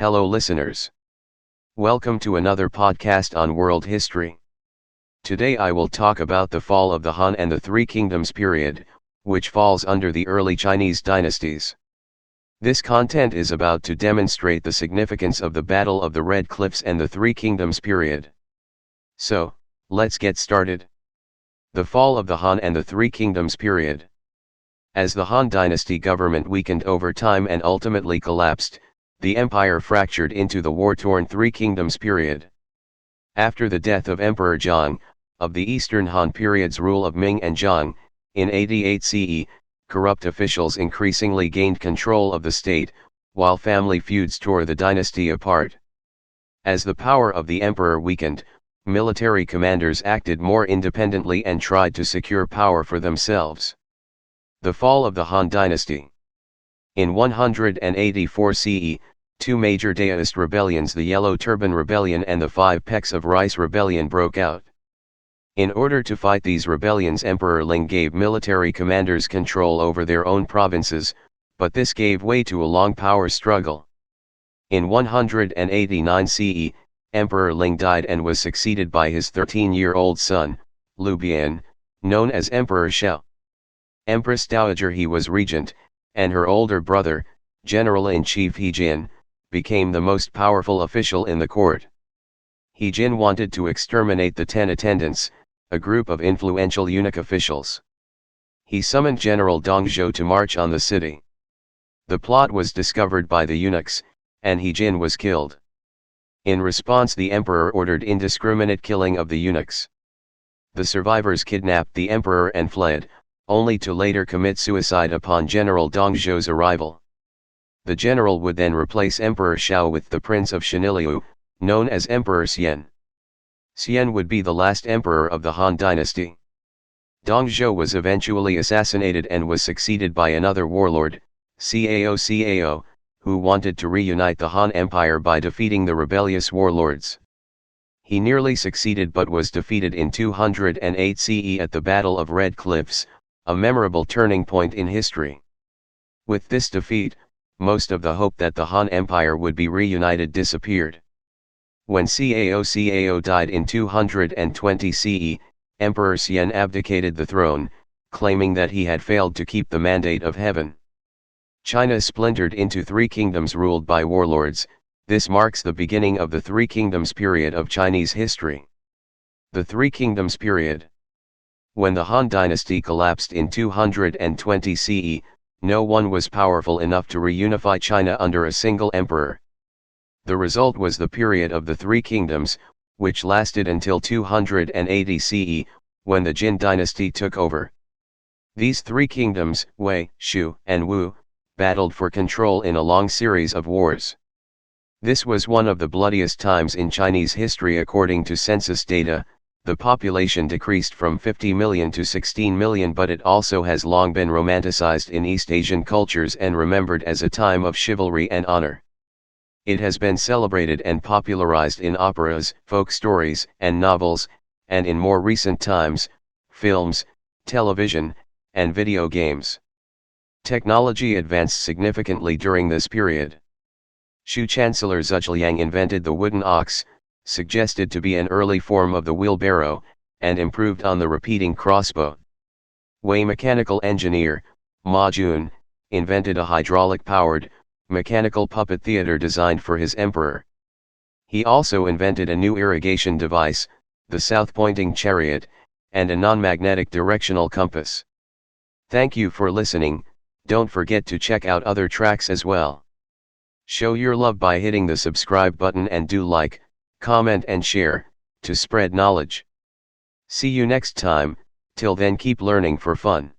Hello listeners. Welcome to another podcast on world history. Today I will talk about the fall of the Han and the Three Kingdoms period, which falls under the early Chinese dynasties. This content is about to demonstrate the significance of the Battle of the Red Cliffs and the Three Kingdoms period. So, let's get started. The fall of the Han and the Three Kingdoms period. As the Han dynasty government weakened over time and ultimately collapsed, the empire fractured into the war-torn Three Kingdoms period. After the death of Emperor Zhang, of the Eastern Han period's rule of Ming and Zhang, in 88 CE, corrupt officials increasingly gained control of the state, while family feuds tore the dynasty apart. As the power of the emperor weakened, military commanders acted more independently and tried to secure power for themselves. The fall of the Han dynasty. In 184 CE, two major Daoist rebellions, the Yellow Turban Rebellion and the Five Pecks of Rice Rebellion, broke out. In order to fight these rebellions, Emperor Ling gave military commanders control over their own provinces, but this gave way to a long power struggle. In 189 CE, Emperor Ling died and was succeeded by his 13-year-old son, Liu Bian, known as Emperor Shao. Empress Dowager He was regent, and her older brother, General-in-Chief He Jin, became the most powerful official in the court. He Jin wanted to exterminate the 10 attendants, a group of influential eunuch officials. He summoned General Dong Zhou to march on the city. The plot was discovered by the eunuchs, and He Jin was killed. In response, the emperor ordered indiscriminate killing of the eunuchs. The survivors kidnapped the emperor and fled, only to later commit suicide upon General Dong Zhou's arrival. The general would then replace Emperor Shao with the Prince of Shaniliu, known as Emperor Xian. Xian would be the last emperor of the Han dynasty. Dong Zhou was eventually assassinated and was succeeded by another warlord, Cao, who wanted to reunite the Han Empire by defeating the rebellious warlords. He nearly succeeded but was defeated in 208 CE at the Battle of Red Cliffs, a memorable turning point in history. With this defeat, most of the hope that the Han Empire would be reunited disappeared. When Cao died in 220 CE, Emperor Xian abdicated the throne, claiming that he had failed to keep the mandate of heaven. China splintered into three kingdoms ruled by warlords. This marks the beginning of the Three Kingdoms period of Chinese history. The Three Kingdoms period. When the Han dynasty collapsed in 220 CE, no one was powerful enough to reunify China under a single emperor. The result was the period of the Three Kingdoms, which lasted until 280 CE, when the Jin dynasty took over. These three kingdoms, Wei, Shu, and Wu, battled for control in a long series of wars. This was one of the bloodiest times in Chinese history. According to census data, the population decreased from 50 million to 16 million, but it also has long been romanticized in East Asian cultures and remembered as a time of chivalry and honor. It has been celebrated and popularized in operas, folk stories, and novels, and in more recent times, films, television, and video games. Technology advanced significantly during this period. Shu Chancellor Zhuliang invented the wooden ox, suggested to be an early form of the wheelbarrow, and improved on the repeating crossbow. Wei mechanical engineer, Ma Jun, invented a hydraulic-powered, mechanical puppet theater designed for his emperor. He also invented a new irrigation device, the south-pointing chariot, and a non-magnetic directional compass. Thank you for listening. Don't forget to check out other tracks as well. Show your love by hitting the subscribe button and do like, comment and share, to spread knowledge. See you next time. Till then, keep learning for fun.